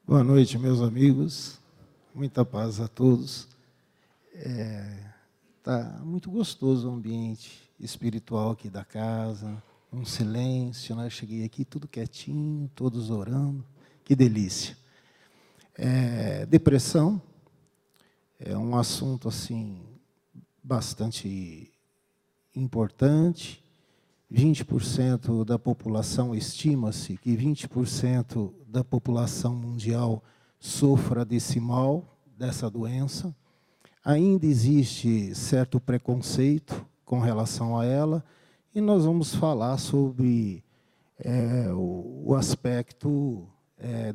Boa noite, meus amigos. Muita paz a todos. Tá muito gostoso o ambiente espiritual aqui da casa, um silêncio, né? Cheguei aqui tudo quietinho, todos orando. Que delícia. Depressão é um assunto assim bastante importante. 20% da população, estima-se que 20% da população mundial sofra desse mal, dessa doença. Ainda existe certo preconceito com relação a ela, e nós vamos falar sobre o aspecto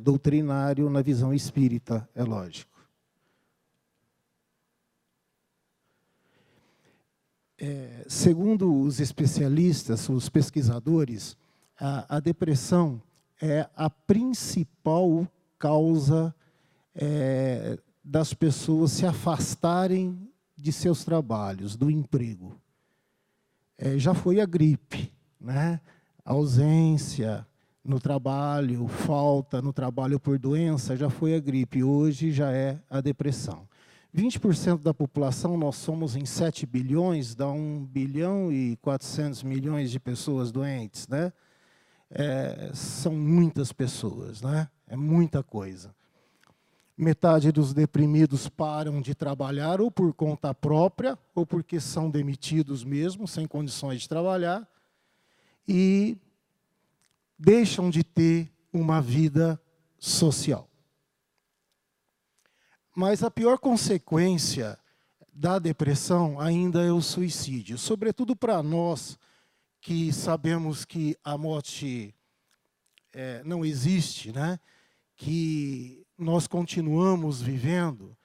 doutrinário na visão espírita, é lógico. Segundo os especialistas, os pesquisadores, a depressão é a principal causa das pessoas se afastarem de seus trabalhos, do emprego. Já foi a gripe, né? A ausência no trabalho, falta no trabalho por doença, já foi a gripe. Hoje já é a depressão. 20% da população, nós somos em 7 bilhões, dá 1 bilhão e 400 milhões de pessoas doentes, né? São muitas pessoas, né? É muita coisa. Metade dos deprimidos param de trabalhar ou por conta própria, ou porque são demitidos mesmo, sem condições de trabalhar, e deixam de ter uma vida social. Mas a pior consequência da depressão ainda é o suicídio. Sobretudo para nós que sabemos que a morte não existe, né? Que nós continuamos vivendo,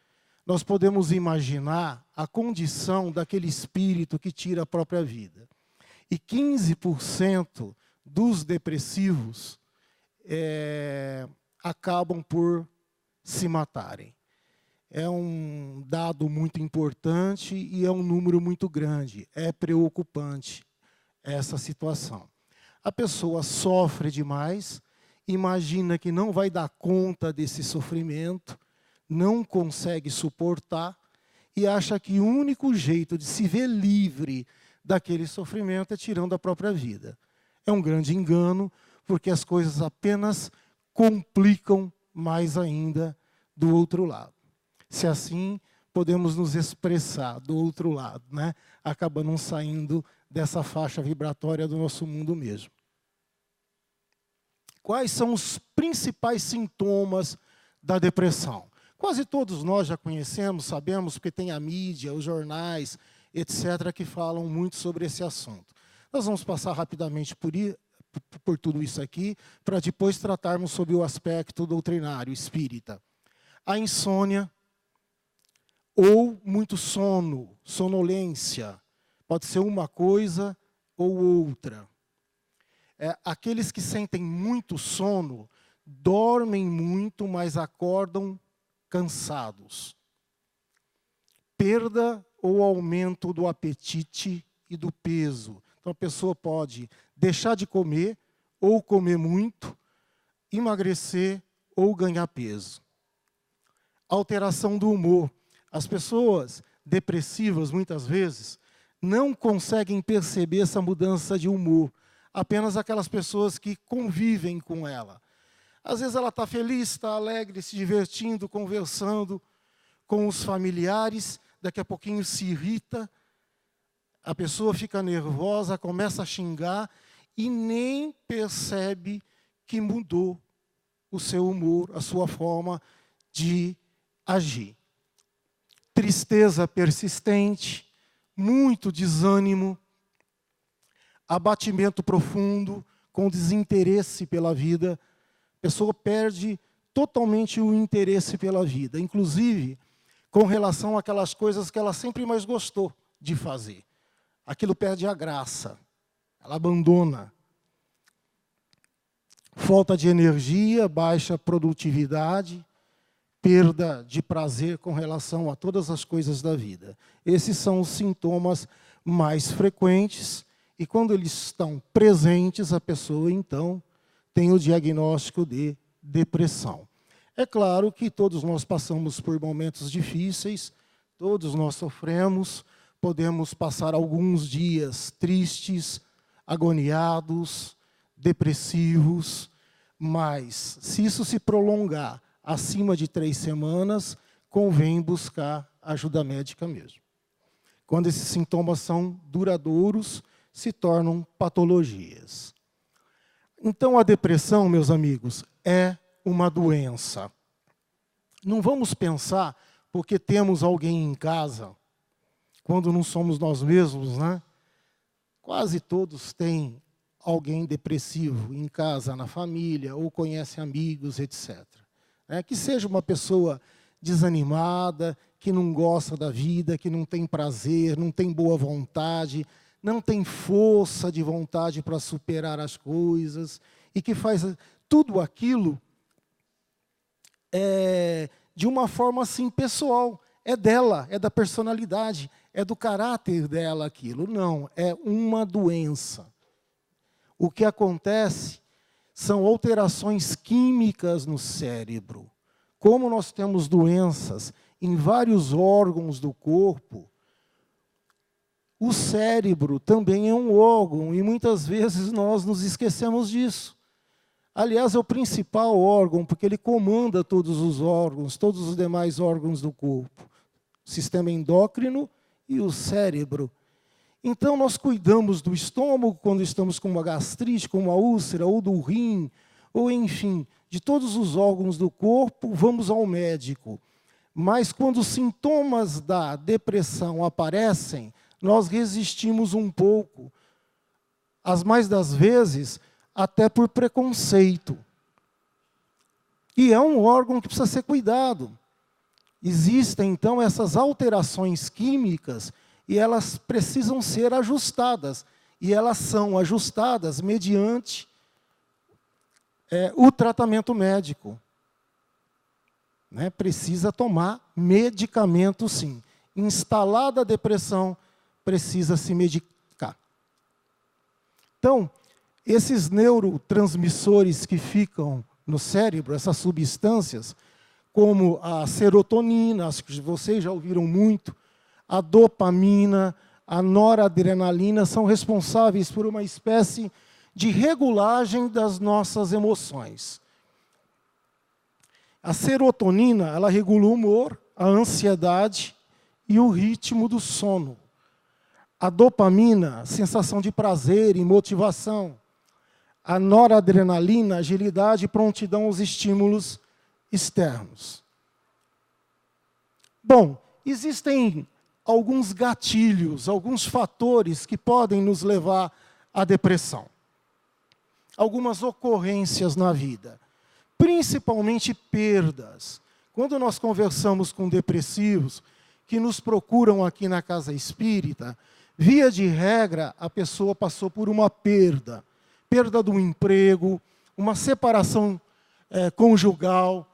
nós podemos imaginar a condição daquele espírito que tira a própria vida. E 15% dos depressivos acabam por se matarem. É um dado muito importante e é um número muito grande. É preocupante essa situação. A pessoa sofre demais, imagina que não vai dar conta desse sofrimento, não consegue suportar e acha que o único jeito de se ver livre daquele sofrimento é tirando a própria vida. É um grande engano, porque as coisas apenas complicam mais ainda do outro lado. Se assim, podemos nos expressar do outro lado, né? Acaba não saindo dessa faixa vibratória do nosso mundo mesmo. Quais são os principais sintomas da depressão? Quase todos nós já conhecemos, sabemos, porque tem a mídia, os jornais, etc., que falam muito sobre esse assunto. Nós vamos passar rapidamente por tudo isso aqui, para depois tratarmos sobre o aspecto doutrinário, espírita. A insônia, ou muito sono, sonolência. Pode ser uma coisa ou outra. Aqueles que sentem muito sono, dormem muito, mas acordam cansados. Perda ou aumento do apetite e do peso. Então, a pessoa pode deixar de comer, ou comer muito, emagrecer ou ganhar peso. Alteração do humor. As pessoas depressivas, muitas vezes, não conseguem perceber essa mudança de humor. Apenas aquelas pessoas que convivem com ela. Às vezes ela está feliz, está alegre, se divertindo, conversando com os familiares, daqui a pouquinho se irrita, a pessoa fica nervosa, começa a xingar e nem percebe que mudou o seu humor, a sua forma de agir. Tristeza persistente, muito desânimo, abatimento profundo, com desinteresse pela vida. A pessoa perde totalmente o interesse pela vida, inclusive com relação àquelas coisas que ela sempre mais gostou de fazer. Aquilo perde a graça, ela abandona. Falta de energia, baixa produtividade, perda de prazer com relação a todas as coisas da vida. Esses são os sintomas mais frequentes e quando eles estão presentes, a pessoa, então, tem o diagnóstico de depressão. É claro que todos nós passamos por momentos difíceis, todos nós sofremos, podemos passar alguns dias tristes, agoniados, depressivos, mas se isso se prolongar acima de 3 semanas, convém buscar ajuda médica mesmo. Quando esses sintomas são duradouros, se tornam patologias. Então, a depressão, meus amigos, é uma doença. Não vamos pensar, porque temos alguém em casa, quando não somos nós mesmos, né? Quase todos têm alguém depressivo em casa, na família, ou conhecem amigos, etc. Que seja uma pessoa desanimada, que não gosta da vida, que não tem prazer, não tem boa vontade, não tem força de vontade para superar as coisas, e que faz tudo aquilo de uma forma assim pessoal. É dela, é da personalidade, é do caráter dela aquilo. Não, é uma doença. O que acontece são alterações químicas no cérebro. Como nós temos doenças em vários órgãos do corpo, o cérebro também é um órgão, e muitas vezes nós nos esquecemos disso. Aliás, é o principal órgão, porque ele comanda todos os órgãos, todos os demais órgãos do corpo. O sistema endócrino e o cérebro. Então, nós cuidamos do estômago quando estamos com uma gastrite, com uma úlcera, ou do rim, ou enfim, de todos os órgãos do corpo, vamos ao médico. Mas quando os sintomas da depressão aparecem, nós resistimos um pouco. As mais das vezes, até por preconceito. E é um órgão que precisa ser cuidado. Existem, então, essas alterações químicas e elas precisam ser ajustadas. E elas são ajustadas mediante o tratamento médico. Precisa tomar medicamento, sim. Instalada a depressão, precisa se medicar. Então, esses neurotransmissores que ficam no cérebro, essas substâncias, como a serotonina, acho que vocês já ouviram muito, a dopamina, a noradrenalina, são responsáveis por uma espécie de regulagem das nossas emoções. A serotonina, ela regula o humor, a ansiedade e o ritmo do sono. A dopamina, sensação de prazer e motivação. A noradrenalina, agilidade e prontidão aos estímulos externos. Bom, existem alguns gatilhos, alguns fatores que podem nos levar à depressão. Algumas ocorrências na vida, principalmente perdas. Quando nós conversamos com depressivos que nos procuram aqui na Casa Espírita, via de regra, a pessoa passou por uma perda. Perda do emprego, uma separação conjugal,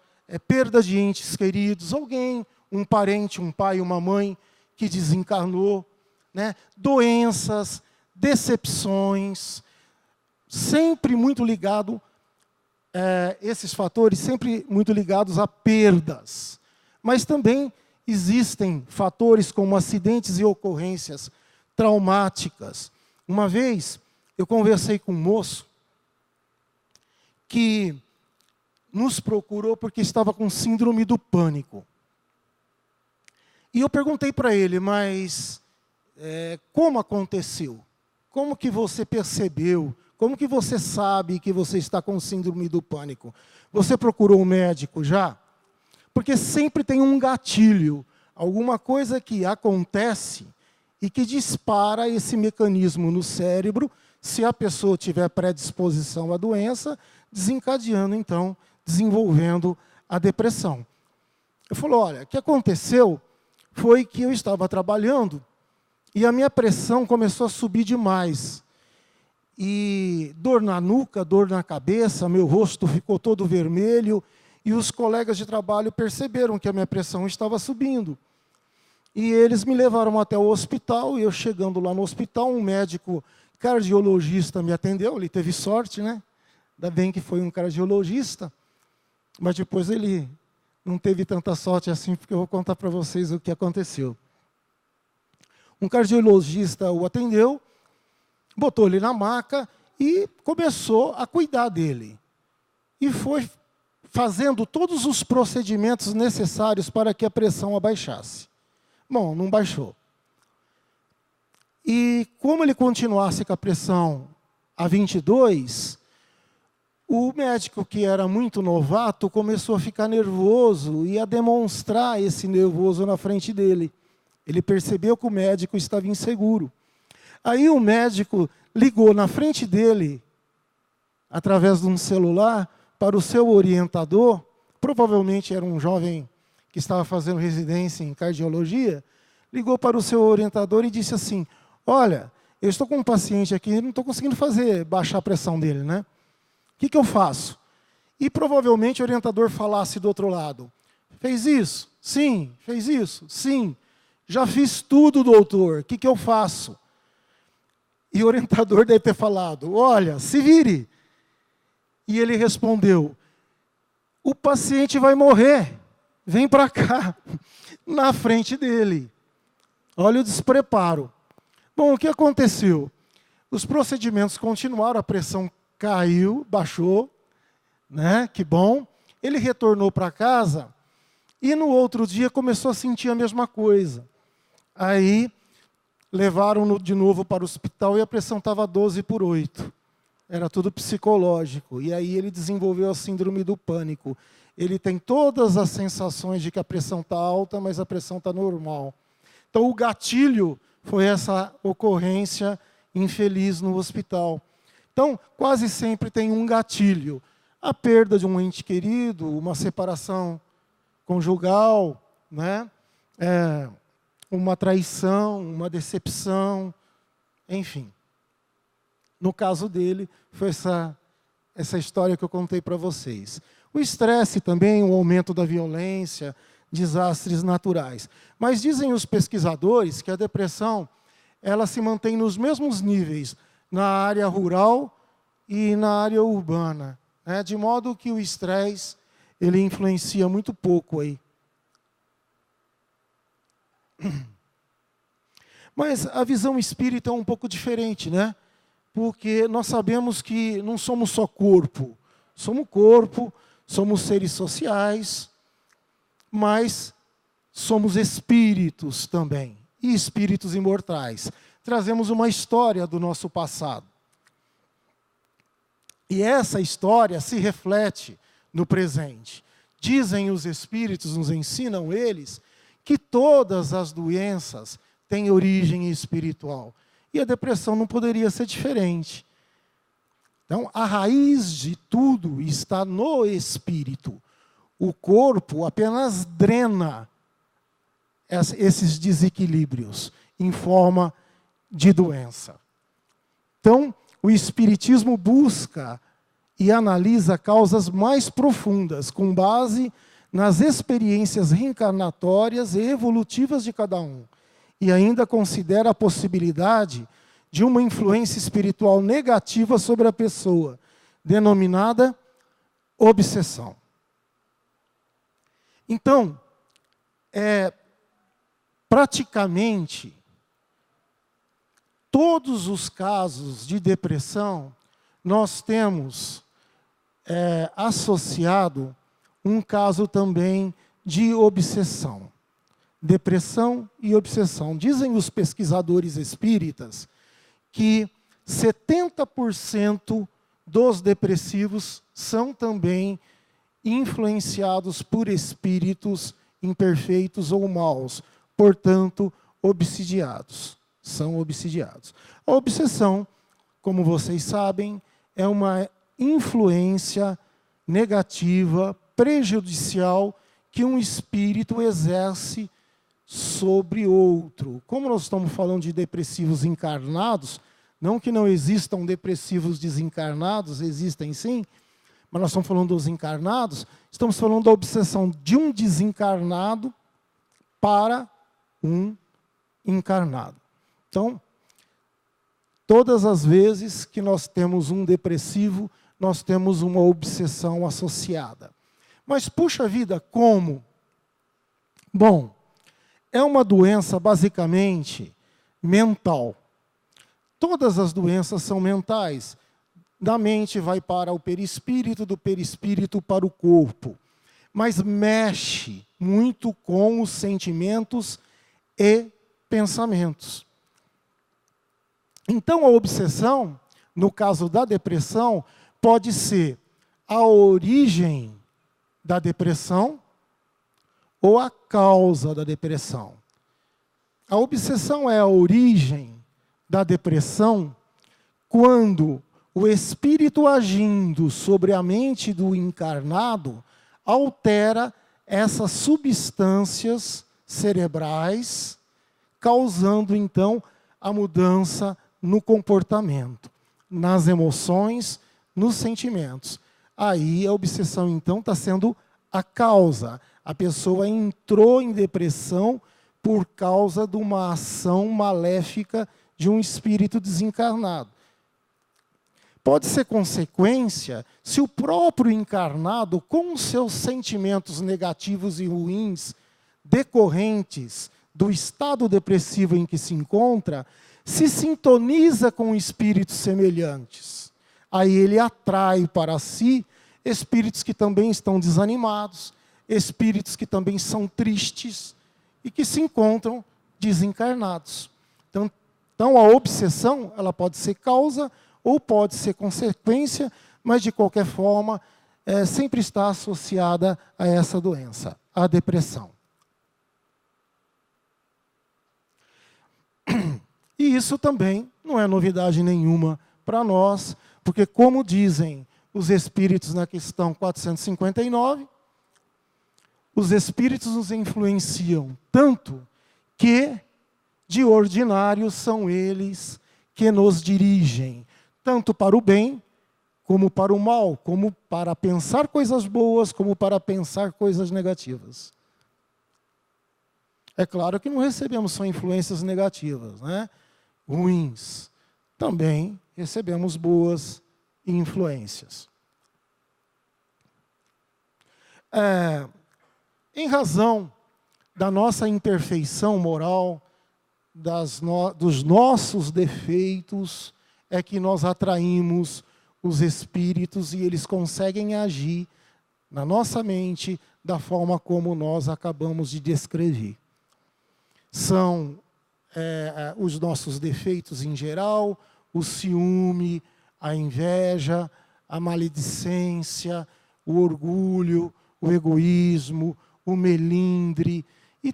perda de entes queridos, alguém, um parente, um pai, uma mãe que desencarnou, doenças, decepções, sempre muito ligado, esses fatores sempre muito ligados a perdas. Mas também existem fatores como acidentes e ocorrências traumáticas. Uma vez, eu conversei com um moço que nos procurou porque estava com síndrome do pânico. E eu perguntei para ele, mas como aconteceu? Como que você percebeu? Como que você sabe que você está com síndrome do pânico? Você procurou um médico já? Porque sempre tem um gatilho, alguma coisa que acontece e que dispara esse mecanismo no cérebro, se a pessoa tiver predisposição à doença, desencadeando, então, desenvolvendo a depressão. Eu falei, olha, o que aconteceu foi que eu estava trabalhando e a minha pressão começou a subir demais. E dor na nuca, dor na cabeça, meu rosto ficou todo vermelho e os colegas de trabalho perceberam que a minha pressão estava subindo. E eles me levaram até o hospital, e eu chegando lá no hospital, um médico cardiologista me atendeu, ele teve sorte, né? Ainda bem que foi um cardiologista. Mas depois ele não teve tanta sorte assim, porque eu vou contar para vocês o que aconteceu. Um cardiologista o atendeu, botou ele na maca e começou a cuidar dele. E foi fazendo todos os procedimentos necessários para que a pressão abaixasse. Bom, não baixou. E como ele continuasse com a pressão a 22, o médico, que era muito novato, começou a ficar nervoso e a demonstrar esse nervoso na frente dele. Ele percebeu que o médico estava inseguro. Aí o médico ligou na frente dele, através de um celular, para o seu orientador, provavelmente era um jovem que estava fazendo residência em cardiologia, ligou para o seu orientador e disse assim: olha, eu estou com um paciente aqui, não estou conseguindo baixar a pressão dele, né? O que eu faço? E provavelmente o orientador falasse do outro lado: fez isso? Sim. Fez isso? Sim. Já fiz tudo, doutor, o que eu faço? E o orientador deve ter falado: olha, se vire. E ele respondeu: o paciente vai morrer, vem para cá, na frente dele. Olha o despreparo. Bom, o que aconteceu? Os procedimentos continuaram, a pressão caiu, baixou, né? Que bom. Ele retornou para casa e no outro dia começou a sentir a mesma coisa. Aí levaram-no de novo para o hospital e a pressão estava 12/8. Era tudo psicológico. E aí ele desenvolveu a síndrome do pânico. Ele tem todas as sensações de que a pressão está alta, mas a pressão está normal. Então o gatilho foi essa ocorrência infeliz no hospital. Então, quase sempre tem um gatilho. A perda de um ente querido, uma separação conjugal, né? Uma traição, uma decepção, enfim. No caso dele, foi essa história que eu contei para vocês. O estresse também, o aumento da violência, desastres naturais. Mas dizem os pesquisadores que a depressão ela se mantém nos mesmos níveis na área rural e na área urbana, né? De modo que o estresse ele influencia muito pouco aí. Mas a visão espírita é um pouco diferente, né? Porque nós sabemos que não somos só corpo, somos seres sociais, mas somos espíritos também, e espíritos imortais. Trazemos uma história do nosso passado. E essa história se reflete no presente. Dizem os espíritos, nos ensinam eles, que todas as doenças têm origem espiritual. E a depressão não poderia ser diferente. Então, a raiz de tudo está no espírito. O corpo apenas drena esses desequilíbrios em forma de doença. Então, o espiritismo busca e analisa causas mais profundas, com base nas experiências reencarnatórias e evolutivas de cada um. E ainda considera a possibilidade de uma influência espiritual negativa sobre a pessoa, denominada obsessão. Então, praticamente, todos os casos de depressão, nós temos associado um caso também de obsessão. Depressão e obsessão. Dizem os pesquisadores espíritas que 70% dos depressivos são também influenciados por espíritos imperfeitos ou maus, portanto, obsidiados. São obsidiados. A obsessão, como vocês sabem, é uma influência negativa, prejudicial, que um espírito exerce sobre outro. Como nós estamos falando de depressivos encarnados, não que não existam depressivos desencarnados, existem sim, mas nós estamos falando dos encarnados, estamos falando da obsessão de um desencarnado para um encarnado. Então, todas as vezes que nós temos um depressivo, nós temos uma obsessão associada. Mas, puxa vida, como? Bom, é uma doença basicamente mental. Todas as doenças são mentais. Da mente vai para o perispírito, do perispírito para o corpo. Mas mexe muito com os sentimentos e pensamentos. Então, a obsessão, no caso da depressão, pode ser a origem da depressão ou a causa da depressão. A obsessão é a origem da depressão quando o espírito agindo sobre a mente do encarnado altera essas substâncias cerebrais, causando, então, a mudança no comportamento, nas emoções, nos sentimentos. Aí a obsessão, então, está sendo a causa. A pessoa entrou em depressão por causa de uma ação maléfica de um espírito desencarnado. Pode ser consequência se o próprio encarnado, com seus sentimentos negativos e ruins, decorrentes do estado depressivo em que se encontra, se sintoniza com espíritos semelhantes. Aí ele atrai para si espíritos que também estão desanimados, espíritos que também são tristes e que se encontram desencarnados. Então a obsessão, ela pode ser causa ou pode ser consequência, mas de qualquer forma, sempre está associada a essa doença, a depressão. E isso também não é novidade nenhuma para nós, porque como dizem os espíritos na questão 459, os espíritos nos influenciam tanto que, de ordinário, são eles que nos dirigem, tanto para o bem, como para o mal, como para pensar coisas boas, como para pensar coisas negativas. É claro que não recebemos só influências negativas, né? Ruins. Também recebemos boas influências. Em razão da nossa imperfeição moral, dos nossos defeitos, é que nós atraímos os espíritos e eles conseguem agir na nossa mente da forma como nós acabamos de descrever. São os nossos defeitos em geral, o ciúme, a inveja, a maledicência, o orgulho, o egoísmo, o melindre, e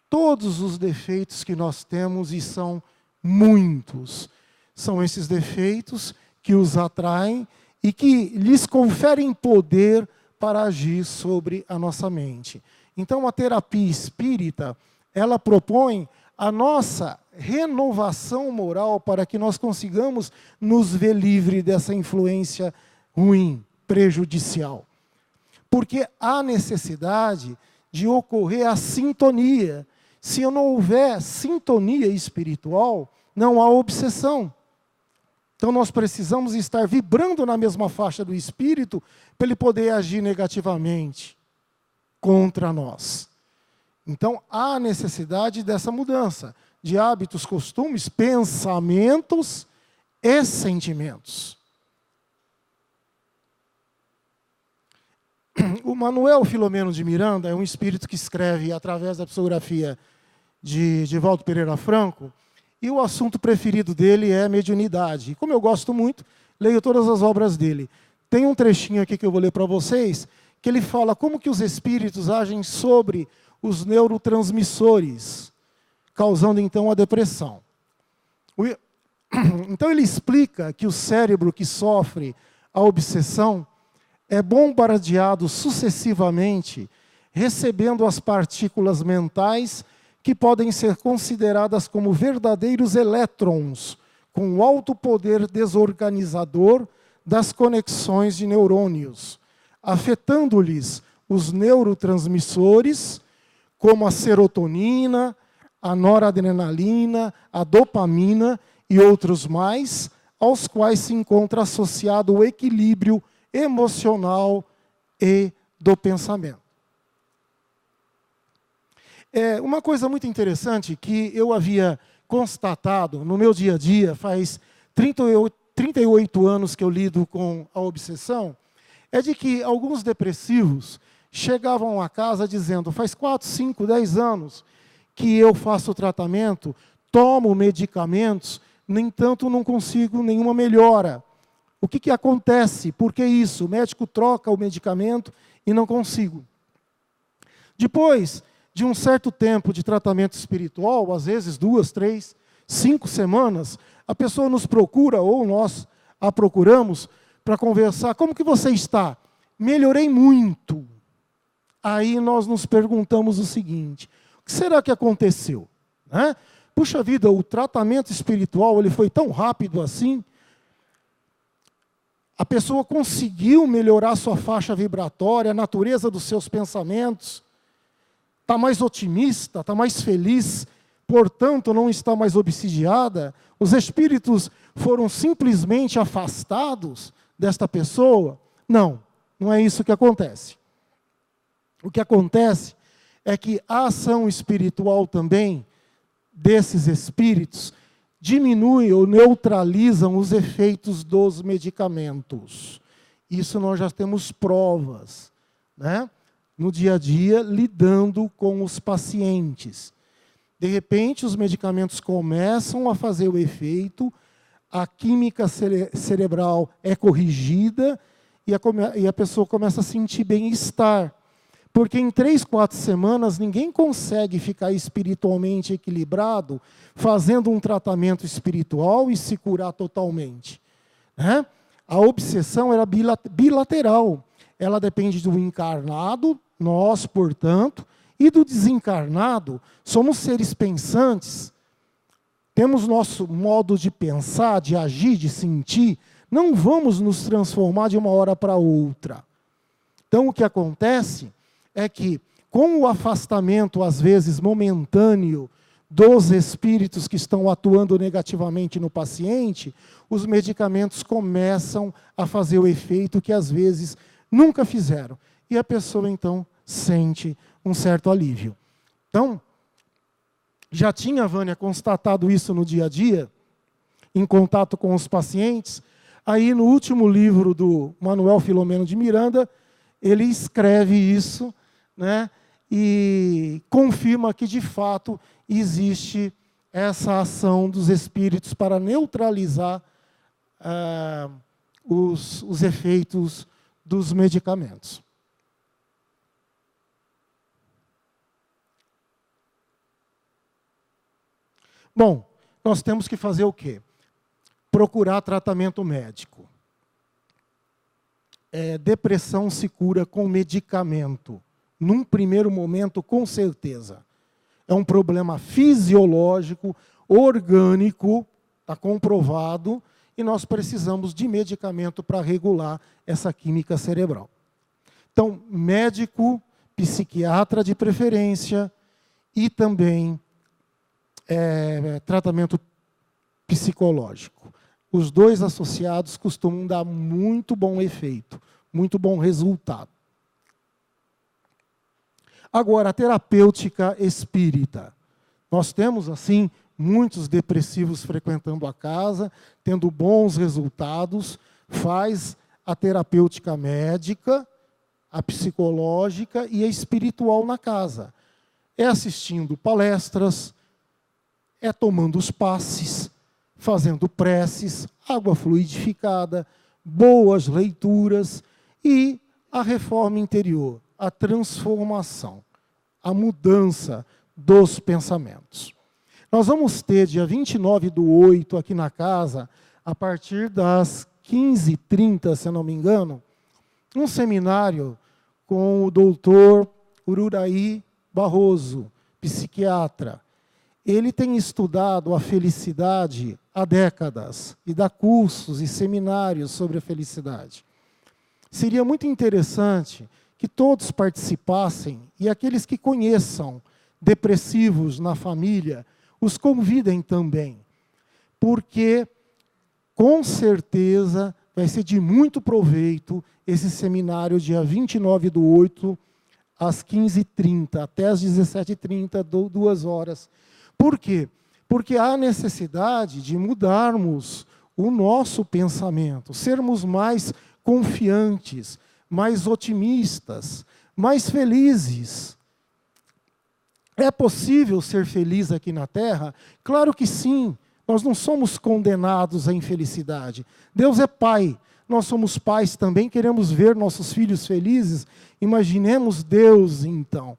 todos os defeitos que nós temos, e são muitos. São esses defeitos que os atraem e que lhes conferem poder para agir sobre a nossa mente. Então, a terapia espírita, ela propõe a nossa renovação moral para que nós consigamos nos ver livre dessa influência ruim, prejudicial. Porque há necessidade de ocorrer a sintonia. Se não houver sintonia espiritual, não há obsessão. Então nós precisamos estar vibrando na mesma faixa do espírito para ele poder agir negativamente contra nós. Então há necessidade dessa mudança de hábitos, costumes, pensamentos e sentimentos. O Manuel Filomeno de Miranda é um espírito que escreve através da psicografia de Divaldo Pereira Franco, e o assunto preferido dele é mediunidade. E como eu gosto muito, leio todas as obras dele. Tem um trechinho aqui que eu vou ler para vocês, que ele fala como que os espíritos agem sobre os neurotransmissores, causando então a depressão. Então ele explica que o cérebro que sofre a obsessão é bombardeado sucessivamente, recebendo as partículas mentais que podem ser consideradas como verdadeiros elétrons, com alto poder desorganizador das conexões de neurônios, afetando-lhes os neurotransmissores, como a serotonina, a noradrenalina, a dopamina e outros mais, aos quais se encontra associado o equilíbrio emocional e do pensamento. Uma coisa muito interessante que eu havia constatado no meu dia a dia, faz 38 anos que eu lido com a obsessão, é de que alguns depressivos chegavam a casa dizendo, faz 4, 5, 10 anos que eu faço tratamento, tomo medicamentos, no entanto não consigo nenhuma melhora. O que acontece? Por que isso? O médico troca o medicamento e não consigo. Depois de um certo tempo de tratamento espiritual, às vezes 2, 3, 5 semanas, a pessoa nos procura, ou nós a procuramos, para conversar. Como que você está? Melhorei muito. Aí nós nos perguntamos o seguinte, o que será que aconteceu? Puxa vida, o tratamento espiritual ele foi tão rápido assim? A pessoa conseguiu melhorar sua faixa vibratória, a natureza dos seus pensamentos, está mais otimista, está mais feliz, portanto não está mais obsidiada? Os espíritos foram simplesmente afastados desta pessoa? Não, não é isso que acontece. O que acontece é que a ação espiritual também desses espíritos diminui ou neutralizam os efeitos dos medicamentos. Isso nós já temos provas, no dia a dia, lidando com os pacientes. De repente, os medicamentos começam a fazer o efeito, a química cerebral é corrigida e a pessoa começa a sentir bem-estar. Porque em 3, 4 semanas, ninguém consegue ficar espiritualmente equilibrado fazendo um tratamento espiritual e se curar totalmente. A obsessão era bilateral. Ela depende do encarnado, nós, portanto, e do desencarnado. Somos seres pensantes, temos nosso modo de pensar, de agir, de sentir. Não vamos nos transformar de uma hora para outra. Então, o que acontece é que, com o afastamento, às vezes momentâneo, dos espíritos que estão atuando negativamente no paciente, os medicamentos começam a fazer o efeito que, às vezes, nunca fizeram. E a pessoa, então, sente um certo alívio. Então, já tinha a Vânia constatado isso no dia a dia, em contato com os pacientes. Aí, no último livro do Manuel Filomeno de Miranda, ele escreve isso, e confirma que, de fato, existe essa ação dos espíritos para neutralizar os efeitos dos medicamentos. Bom, nós temos que fazer o quê? Procurar tratamento médico. Depressão se cura com medicamento. Num primeiro momento, com certeza. É um problema fisiológico, orgânico, está comprovado, e nós precisamos de medicamento para regular essa química cerebral. Então, médico, psiquiatra de preferência, e também tratamento psicológico. Os dois associados costumam dar muito bom efeito, muito bom resultado. Agora, a terapêutica espírita. Nós temos, assim, muitos depressivos frequentando a casa, tendo bons resultados, faz a terapêutica médica, a psicológica e a espiritual na casa. É assistindo palestras, é tomando os passes, fazendo preces, água fluidificada, boas leituras e a reforma interior, a transformação, a mudança dos pensamentos. Nós vamos ter, dia 29/8, aqui na casa, a partir das 15h30, se não me engano, um seminário com o doutor Ururaí Barroso, psiquiatra. Ele tem estudado a felicidade há décadas e dá cursos e seminários sobre a felicidade. Seria muito interessante que todos participassem e aqueles que conheçam depressivos na família, os convidem também, porque, com certeza, vai ser de muito proveito esse seminário dia 29/8, às 15h30, até às 17h30, 2 horas. Por quê? Porque há necessidade de mudarmos o nosso pensamento, sermos mais confiantes, mais otimistas, mais felizes. É possível ser feliz aqui na Terra? Claro que sim. Nós não somos condenados à infelicidade. Deus é Pai. Nós somos pais também, queremos ver nossos filhos felizes. Imaginemos Deus, então.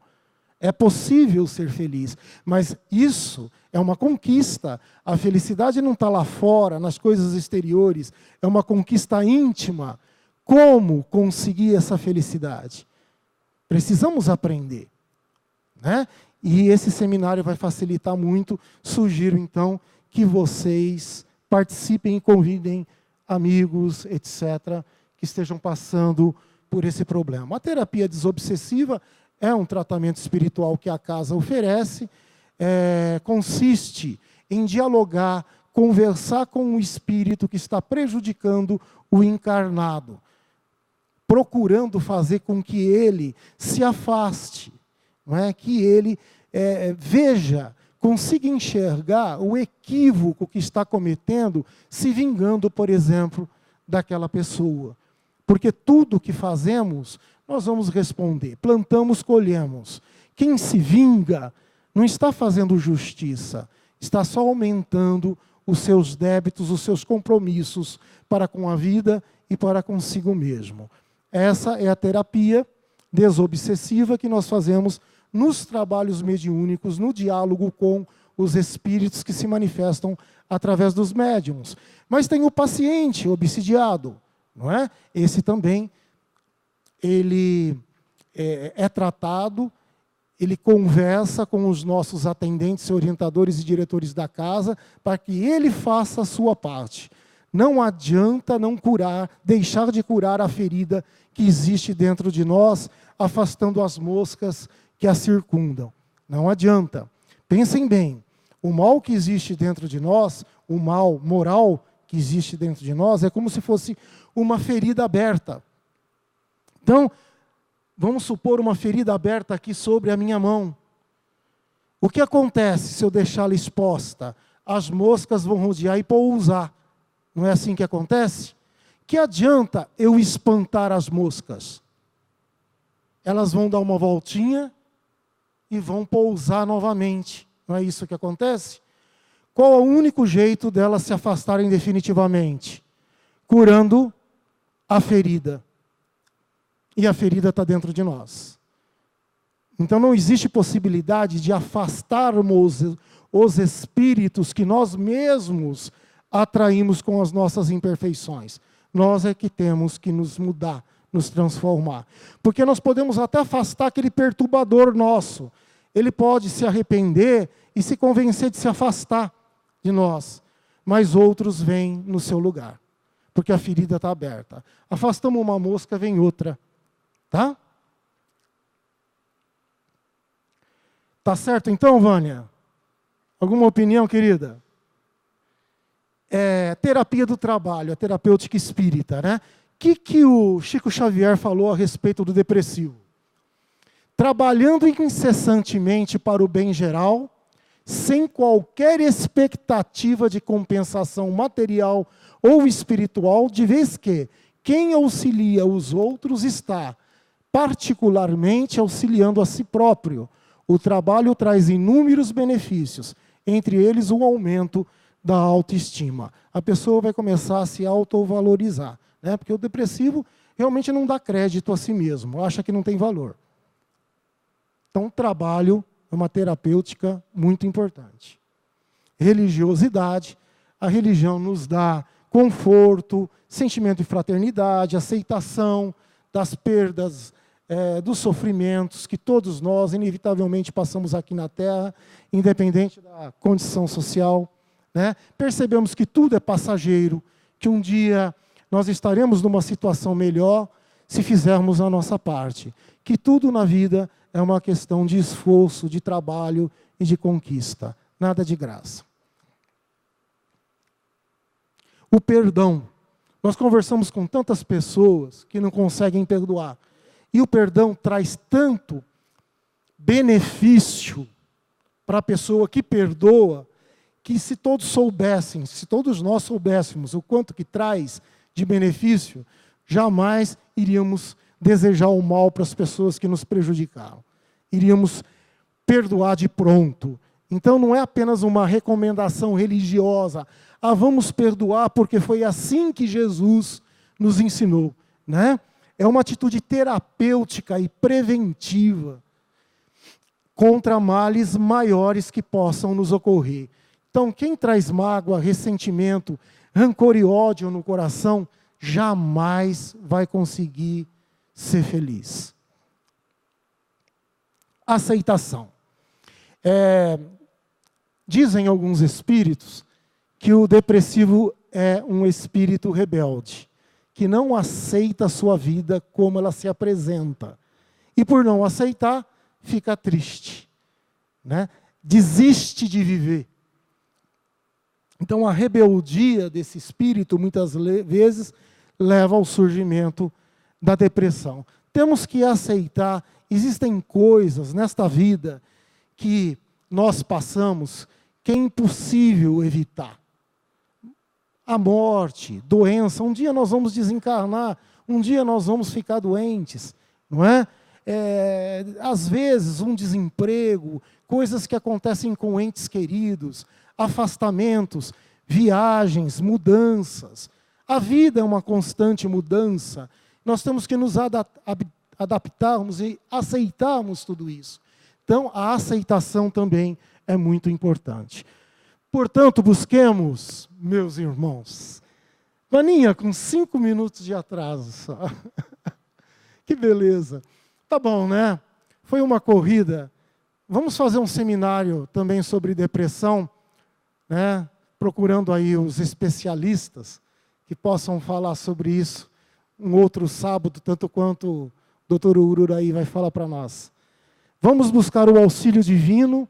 É possível ser feliz, mas isso é uma conquista. A felicidade não está lá fora, nas coisas exteriores. É uma conquista íntima. Como conseguir essa felicidade? Precisamos aprender, né? E esse seminário vai facilitar muito. Sugiro, então, que vocês participem e convidem amigos, etc., que estejam passando por esse problema. A terapia desobsessiva é um tratamento espiritual que a casa oferece, consiste em dialogar, conversar com o espírito que está prejudicando o encarnado, procurando fazer com que ele se afaste, não é? Que ele veja, consiga enxergar o equívoco que está cometendo, se vingando, por exemplo, daquela pessoa. Porque tudo que fazemos, nós vamos responder. Plantamos, colhemos. Quem se vinga não está fazendo justiça, está só aumentando os seus débitos, os seus compromissos para com a vida e para consigo mesmo. Essa é a terapia desobsessiva que nós fazemos nos trabalhos mediúnicos, no diálogo com os espíritos que se manifestam através dos médiuns. Mas tem o paciente obsidiado, não é? Esse também, ele é tratado, ele conversa com os nossos atendentes, orientadores e diretores da casa, para que ele faça a sua parte. Não adianta não curar, deixar de curar a ferida que existe dentro de nós, afastando as moscas que a circundam. Não adianta. Pensem bem, o mal que existe dentro de nós, o mal moral que existe dentro de nós, é como se fosse uma ferida aberta. Então, vamos supor uma ferida aberta aqui sobre a minha mão. O que acontece se eu deixá-la exposta? As moscas vão rodear e pousar. Não é assim que acontece? Que adianta eu espantar as moscas? Elas vão dar uma voltinha e vão pousar novamente. Não é isso que acontece? Qual é o único jeito delas se afastarem definitivamente? Curando a ferida. E a ferida está dentro de nós. Então não existe possibilidade de afastarmos os espíritos que nós mesmos atraímos com as nossas imperfeições. Nós é que temos que nos mudar, nos transformar. Porque nós podemos até afastar aquele perturbador nosso. Ele pode se arrepender e se convencer de se afastar de nós. Mas outros vêm no seu lugar. Porque a ferida está aberta. Afastamos uma mosca, vem outra. Tá? Tá certo então, Vânia? Alguma opinião, querida? Terapia do trabalho, a terapêutica espírita, né? O que o Chico Xavier falou a respeito do depressivo? Trabalhando incessantemente para o bem geral, sem qualquer expectativa de compensação material ou espiritual, de vez que quem auxilia os outros está particularmente auxiliando a si próprio. O trabalho traz inúmeros benefícios, entre eles o aumento da autoestima. A pessoa vai começar a se autovalorizar, né? Porque o depressivo realmente não dá crédito a si mesmo, acha que não tem valor. Então, o trabalho é uma terapêutica muito importante. Religiosidade, a religião nos dá conforto, sentimento de fraternidade, aceitação das perdas, dos sofrimentos que todos nós, inevitavelmente, passamos aqui na Terra, independente da condição social. Né? Percebemos que tudo é passageiro, que um dia nós estaremos numa situação melhor se fizermos a nossa parte. Que tudo na vida é uma questão de esforço, de trabalho e de conquista. Nada de graça. O perdão. Nós conversamos com tantas pessoas que não conseguem perdoar. E o perdão traz tanto benefício para a pessoa que perdoa, que se todos soubessem, se todos nós soubéssemos o quanto que traz de benefício, jamais iríamos desejar o mal para as pessoas que nos prejudicaram. Iríamos perdoar de pronto. Então não é apenas uma recomendação religiosa. Vamos perdoar porque foi assim que Jesus nos ensinou, né? É uma atitude terapêutica e preventiva contra males maiores que possam nos ocorrer. Então, quem traz mágoa, ressentimento, rancor e ódio no coração, jamais vai conseguir ser feliz. Aceitação. Dizem alguns espíritos que o depressivo é um espírito rebelde, que não aceita a sua vida como ela se apresenta. E por não aceitar, fica triste, né? Desiste de viver. Então a rebeldia desse espírito, muitas vezes, leva ao surgimento da depressão. Temos que aceitar, existem coisas nesta vida que nós passamos que é impossível evitar. A morte, doença, um dia nós vamos desencarnar, um dia nós vamos ficar doentes, não é? Às vezes um desemprego, coisas que acontecem com entes queridos, afastamentos, viagens, mudanças. A vida é uma constante mudança. Nós temos que nos adaptarmos e aceitarmos tudo isso. Então, a aceitação também é muito importante. Portanto, busquemos, meus irmãos. Vaninha, com 5 minutos de atraso só. Que beleza. Tá bom, né? Foi uma corrida. Vamos fazer um seminário também sobre depressão, né? Procurando aí os especialistas que possam falar sobre isso um outro sábado, tanto quanto o Dr. Ururaí vai falar para nós. Vamos buscar o auxílio divino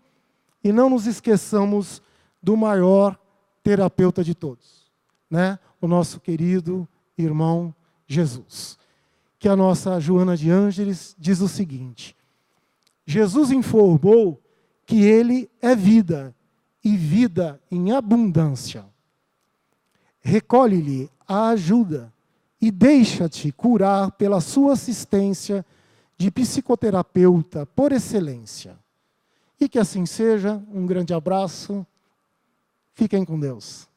e não nos esqueçamos do maior terapeuta de todos, né? O nosso querido irmão Jesus. Que a nossa Joana de Ângeles diz o seguinte: Jesus informou que ele é vida, e vida em abundância. Recolhe-lhe a ajuda e deixa-te curar pela sua assistência de psicoterapeuta por excelência. E que assim seja. Um grande abraço. Fiquem com Deus.